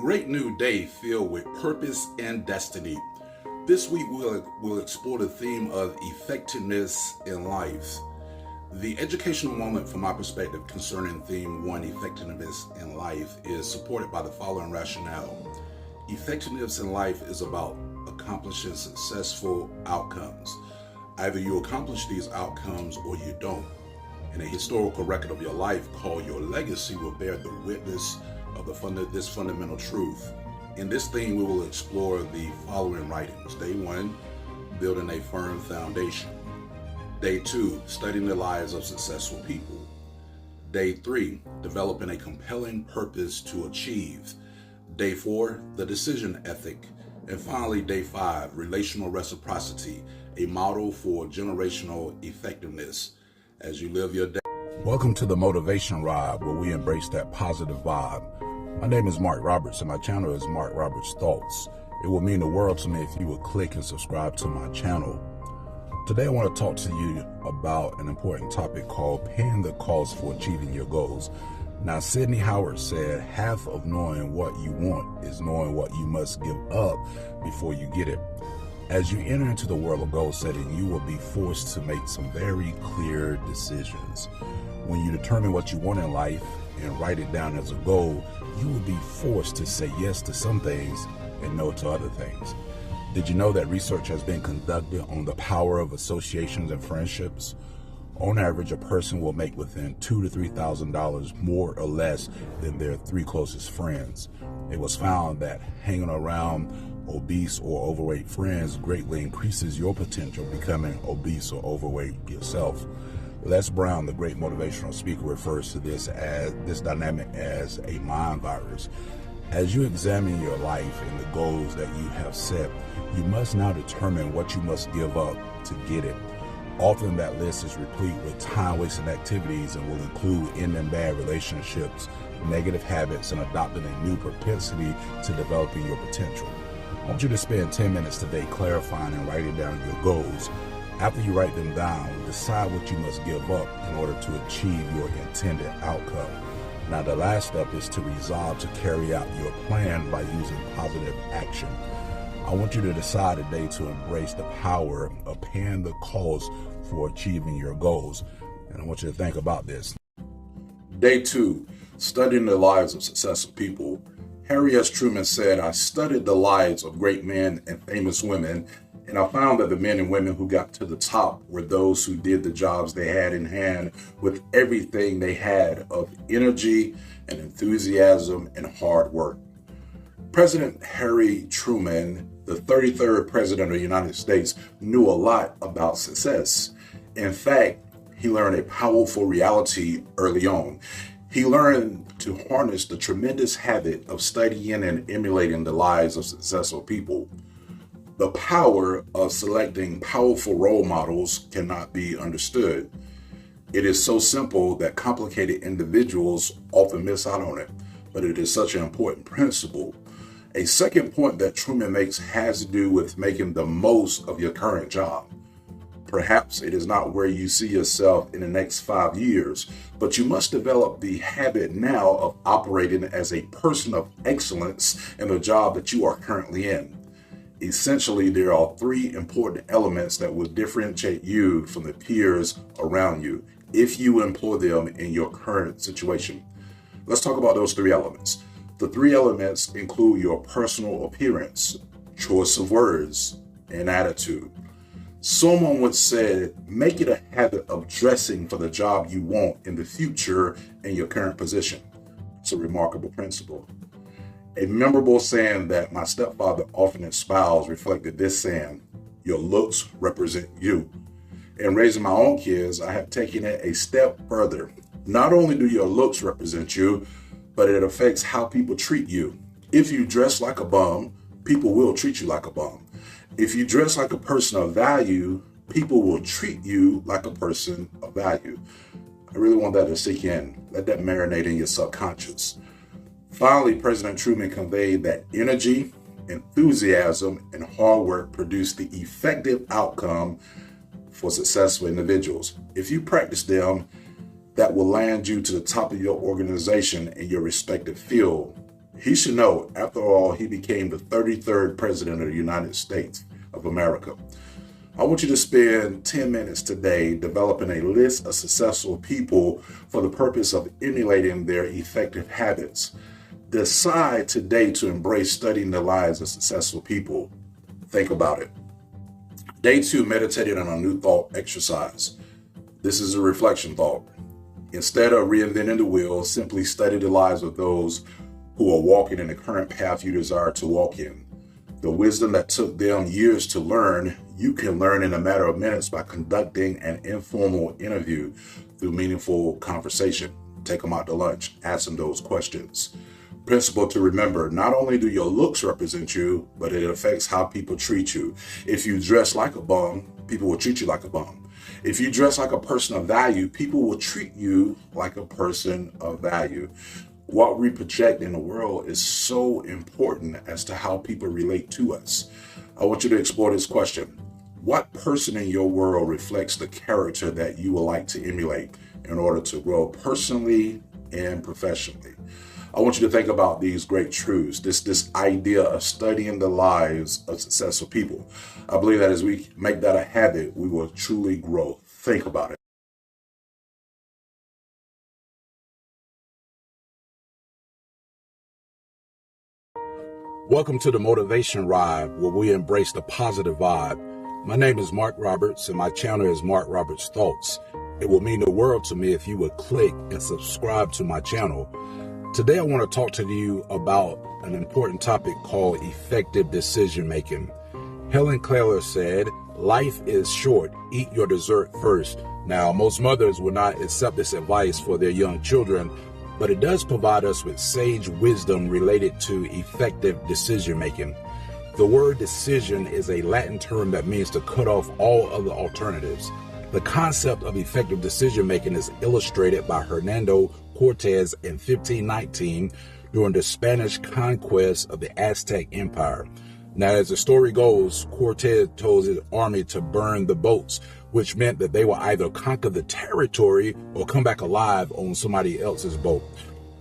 great new day filled with purpose and destiny. This week we'll explore the theme of effectiveness in life. The educational moment from my perspective concerning theme 1, effectiveness in life, is supported by the following rationale. Effectiveness in life is about accomplishing successful outcomes. Either you accomplish these outcomes or you don't. And a historical record of your life called your legacy will bear the witness of this fundamental truth. In this theme, we will explore the following writings. Day 1, building a firm foundation. Day 2, studying the lives of successful people. Day 3, developing a compelling purpose to achieve. Day 4, the decision ethic. And finally, day 5, relational reciprocity, a model for generational effectiveness as you live your day. Welcome to the Motivation Ride, where we embrace that positive vibe. My name is Mark Roberts, and my channel is Mark Roberts Thoughts. It will mean the world to me if you would click and subscribe to my channel. Today I want to talk to you about an important topic called paying the cost for achieving your goals. Now, Sidney Howard said, half of knowing what you want is knowing what you must give up before you get it. As you enter into the world of goal setting, you will be forced to make some very clear decisions. When you determine what you want in life and write it down as a goal, you will be forced to say yes to some things and no to other things. Did you know that research has been conducted on the power of associations and friendships? On average, a person will make within $2,000 to $3,000 more or less than their 3 closest friends. It was found that hanging around obese or overweight friends greatly increases your potential becoming obese or overweight yourself. Les Brown, the great motivational speaker, refers to this dynamic as a mind virus. As you examine your life and the goals that you have set, you must now determine what you must give up to get it. Often that list is replete with time-wasting activities and will include ending bad relationships, negative habits, and adopting a new propensity to developing your potential. I want you to spend 10 minutes today clarifying and writing down your goals. After you write them down, decide what you must give up in order to achieve your intended outcome. Now, the last step is to resolve to carry out your plan by using positive action. I want you to decide today to embrace the power of paying the cost for achieving your goals. And I want you to think about this. Day 2, studying the lives of successful people. Harry S. Truman said, "I studied the lives of great men and famous women, and I found that the men and women who got to the top were those who did the jobs they had in hand with everything they had of energy and enthusiasm and hard work." President Harry Truman, the 33rd President of the United States, knew a lot about success. In fact, he learned a powerful reality early on. He learned to harness the tremendous habit of studying and emulating the lives of successful people. The power of selecting powerful role models cannot be understood. It is so simple that complicated individuals often miss out on it, but it is such an important principle. A second point that Truman makes has to do with making the most of your current job. Perhaps it is not where you see yourself in the next 5 years, but you must develop the habit now of operating as a person of excellence in the job that you are currently in. Essentially, there are 3 important elements that will differentiate you from the peers around you if you employ them in your current situation. Let's talk about those 3 elements. The 3 elements include your personal appearance, choice of words, and attitude. Someone once said, make it a habit of dressing for the job you want in the future in your current position. It's a remarkable principle. A memorable saying that my stepfather often espoused reflected this saying, your looks represent you. In raising my own kids, I have taken it a step further. Not only do your looks represent you, but it affects how people treat you. If you dress like a bum, people will treat you like a bum. If you dress like a person of value, people will treat you like a person of value. I really want that to sink in. Let that marinate in your subconscious. Finally, President Truman conveyed that energy, enthusiasm, and hard work produce the effective outcome for successful individuals. If you practice them, that will land you to the top of your organization in your respective field. He should know, after all, he became the 33rd president of the United States of America. I want you to spend 10 minutes today developing a list of successful people for the purpose of emulating their effective habits. Decide today to embrace studying the lives of successful people. Think about it. Day 2, meditating on a new thought exercise. This is a reflection thought. Instead of reinventing the wheel, simply study the lives of those who are walking in the current path you desire to walk in. The wisdom that took them years to learn, you can learn in a matter of minutes by conducting an informal interview through meaningful conversation. Take them out to lunch, ask them those questions. Principle to remember, not only do your looks represent you, but it affects how people treat you. If you dress like a bum, people will treat you like a bum. If you dress like a person of value, people will treat you like a person of value. What we project in the world is so important as to how people relate to us. I want you to explore this question. What person in your world reflects the character that you would like to emulate in order to grow personally and professionally? I want you to think about these great truths, this idea of studying the lives of successful people. I believe that as we make that a habit, we will truly grow. Think about it. Welcome to the Motivation Ride, where we embrace the positive vibe. My name is Mark Roberts, and my channel is Mark Roberts Thoughts. It will mean the world to me if you would click and subscribe to my channel. Today, I want to talk to you about an important topic called effective decision making. Helen Keller said, "Life is short. Eat your dessert first." Now, most mothers will not accept this advice for their young children, but it does provide us with sage wisdom related to effective decision making. The word decision is a Latin term that means to cut off all other alternatives. The concept of effective decision making is illustrated by Hernando Cortez in 1519 during the Spanish conquest of the Aztec Empire. Now, as the story goes, Cortez told his army to burn the boats, which meant that they will either conquer the territory or come back alive on somebody else's boat,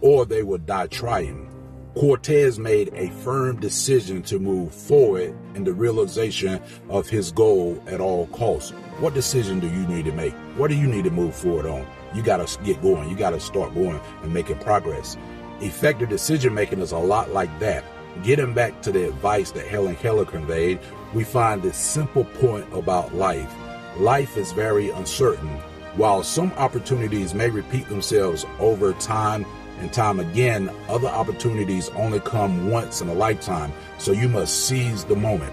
or they would die trying. Cortez made a firm decision to move forward in the realization of his goal at all costs. What decision do you need to make? What do you need to move forward on? You got to get going. You got to start going and making progress. Effective decision making is a lot like that. Getting back to the advice that Helen Keller conveyed, we find this simple point about life. Life is very uncertain. While some opportunities may repeat themselves over time and time again, other opportunities only come once in a lifetime, so you must seize the moment.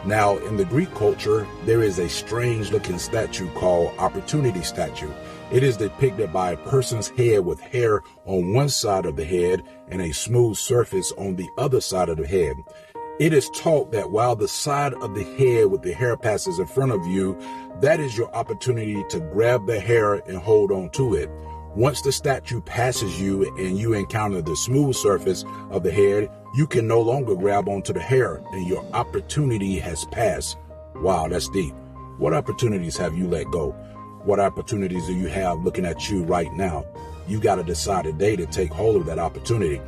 Now, in the Greek culture, there is a strange-looking statue called Opportunity Statue. It is depicted by a person's head with hair on one side of the head and a smooth surface on the other side of the head. It is taught that while the side of the head with the hair passes in front of you, that is your opportunity to grab the hair and hold on to it. Once the statue passes you and you encounter the smooth surface of the head, you can no longer grab onto the hair and your opportunity has passed. Wow, that's deep. What opportunities have you let go? What opportunities do you have looking at you right now? You got to decide today to take hold of that opportunity.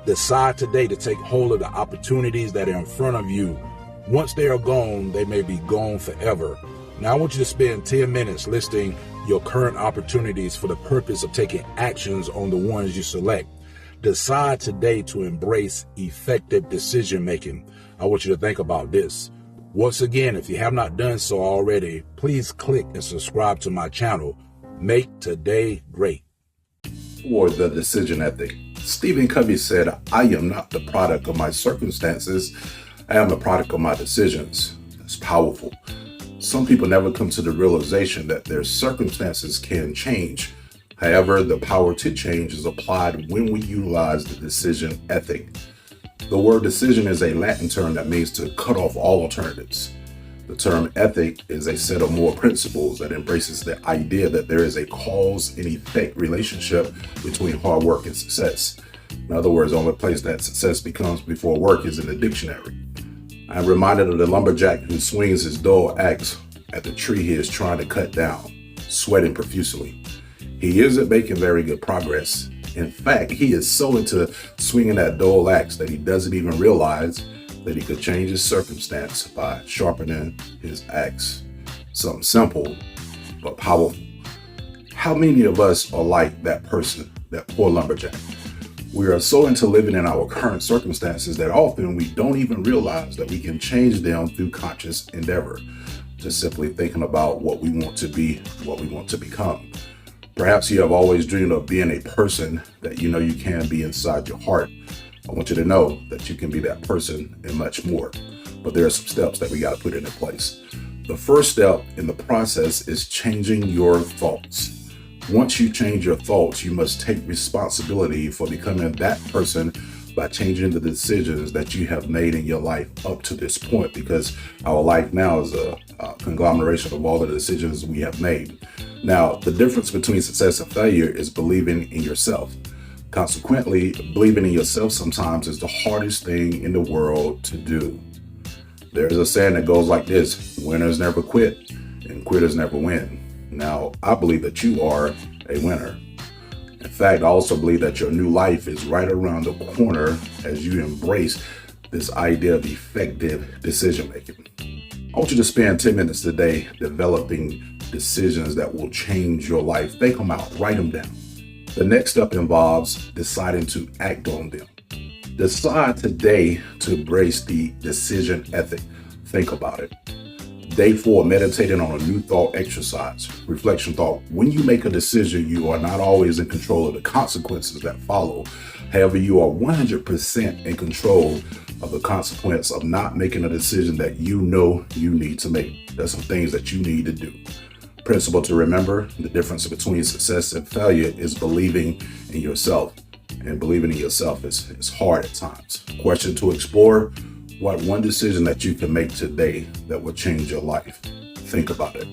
Decide today to take hold of the opportunities that are in front of you. Once they are gone, they may be gone forever. Now, I want you to spend 10 minutes listing your current opportunities for the purpose of taking actions on the ones you select. Decide today to embrace effective decision making. I want you to think about this. Once again, if you have not done so already, please click and subscribe to my channel. Make today great. Or the decision ethic. Stephen Covey said, "I am not the product of my circumstances. I am the product of my decisions." That's powerful. Some people never come to the realization that their circumstances can change. However, the power to change is applied when we utilize the decision ethic. The word decision is a Latin term that means to cut off all alternatives. The term ethic is a set of moral principles that embraces the idea that there is a cause and effect relationship between hard work and success. In other words, the only place that success becomes before work is in the dictionary. I'm reminded of the lumberjack who swings his dull axe at the tree he is trying to cut down, sweating profusely. He isn't making very good progress, In fact, he is so into swinging that dull axe that he doesn't even realize that he could change his circumstance by sharpening his axe. Something simple, but powerful. How many of us are like that person, that poor lumberjack? We are so into living in our current circumstances that often we don't even realize that we can change them through conscious endeavor, just simply thinking about what we want to be, what we want to become. Perhaps you have always dreamed of being a person that you know you can be inside your heart. I want you to know that you can be that person and much more. But there are some steps that we got to put into place. The first step in the process is changing your thoughts. Once you change your thoughts, you must take responsibility for becoming that person by changing the decisions that you have made in your life up to this point, because our life now is a conglomeration of all the decisions we have made. Now, the difference between success and failure is believing in yourself. Consequently, believing in yourself sometimes is the hardest thing in the world to do. There's a saying that goes like this: winners never quit and quitters never win. Now, I believe that you are a winner. In fact, I also believe that your new life is right around the corner as you embrace this idea of effective decision making. I want you to spend 10 minutes today developing decisions that will change your life. Think them out, write them down. The next step involves deciding to act on them. Decide today to embrace the decision ethic. Think about it. Day 4, meditating on a new thought exercise. Reflection thought. When you make a decision, you are not always in control of the consequences that follow. However, you are 100% in control of the consequence of not making a decision that you know you need to make. There's some things that you need to do. Principle to remember: the difference between success and failure is believing in yourself. And believing in yourself is hard at times. Question to explore: what one decision that you can make today that will change your life? Think about it.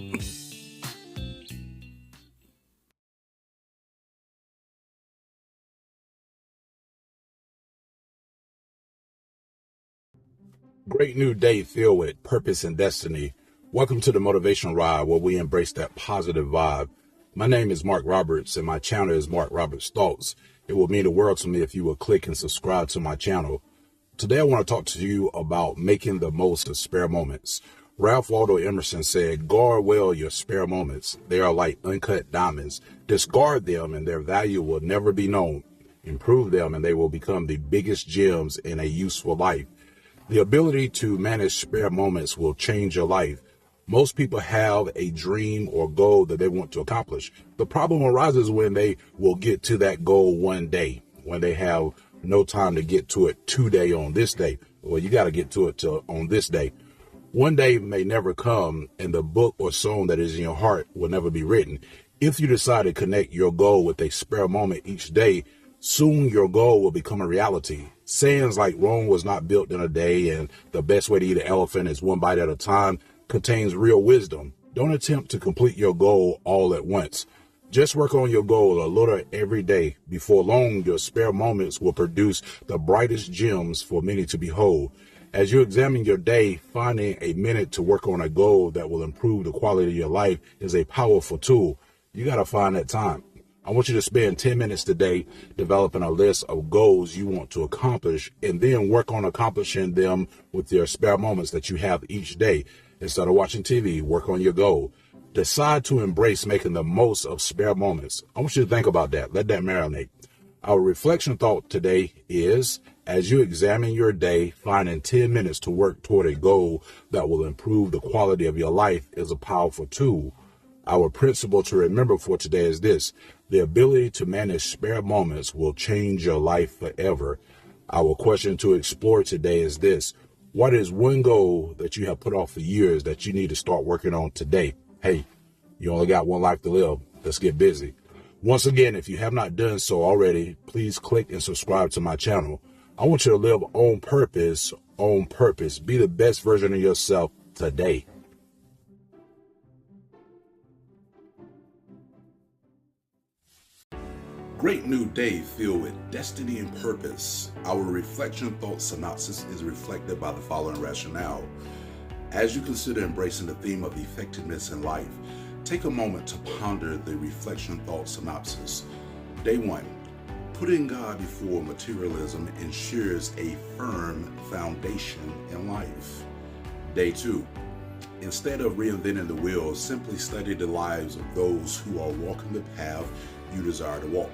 Great new day filled with purpose and destiny. Welcome to the Motivation Ride, where we embrace that positive vibe. My name is Mark Roberts, and my channel is Mark Roberts Thoughts. It will mean the world to me if you will click and subscribe to my channel. Today I want to talk to you about making the most of spare moments. Ralph Waldo Emerson said, "Guard well your spare moments. They are like uncut diamonds. Discard them and their value will never be known. Improve them and they will become the biggest gems in a useful life." The ability to manage spare moments will change your life. Most people have a dream or goal that they want to accomplish. The problem arises when they will get to that goal one day, when they have no time to get to it today on this day. Well, you got to get to it on this day. One day may never come, and the book or song that is in your heart will never be written. If you decide to connect your goal with a spare moment each day, soon your goal will become a reality. Sayings like Rome was not built in a day and the best way to eat an elephant is one bite at a time contains real wisdom. Don't attempt to complete your goal all at once. Just work on your goal a little every day. Before long, your spare moments will produce the brightest gems for many to behold. As you examine your day, finding a minute to work on a goal that will improve the quality of your life is a powerful tool. You got to find that time. I want you to spend 10 minutes today developing a list of goals you want to accomplish, and then work on accomplishing them with your spare moments that you have each day. Instead of watching TV, work on your goal. Decide to embrace making the most of spare moments. I want you to think about that. Let that marinate. Our reflection thought today is, as you examine your day, finding 10 minutes to work toward a goal that will improve the quality of your life is a powerful tool. Our principle to remember for today is this: the ability to manage spare moments will change your life forever. Our question to explore today is this: what is one goal that you have put off for years that you need to start working on today? Hey, you only got one life to live. Let's get busy. Once again, if you have not done so already, please click and subscribe to my channel. I want you to live on purpose, on purpose. Be the best version of yourself today. Great new day filled with destiny and purpose. Our reflection thought synopsis is reflected by the following rationale. As you consider embracing the theme of effectiveness in life, take a moment to ponder the reflection thought synopsis. Day 1, Putting God before materialism ensures a firm foundation in life. Day 2. Instead of reinventing the wheel, simply study the lives of those who are walking the path you desire to walk.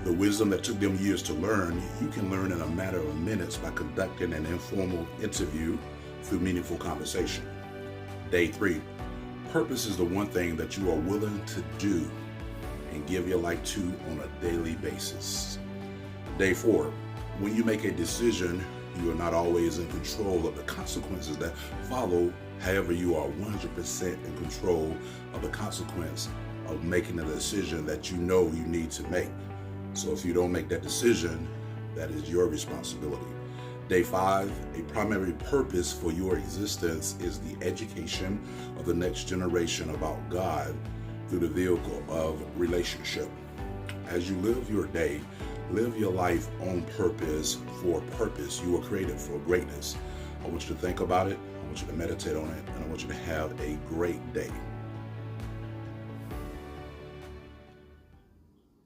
The wisdom that took them years to learn, you can learn in a matter of minutes by conducting an informal interview through meaningful conversation. Day 3. Purpose is the one thing that you are willing to do and give your life to on a daily basis. Day 4. When you make a decision, you are not always in control of the consequences that follow. However, you are 100% in control of the consequence of making a decision that you know you need to make. So if you don't make that decision, that is your responsibility. Day 5, a primary purpose for your existence is the education of the next generation about God through the vehicle of relationship. As you live your day, live your life on purpose for purpose. You were created for greatness. I want you to think about it. I want you to meditate on it, and I want you to have a great day.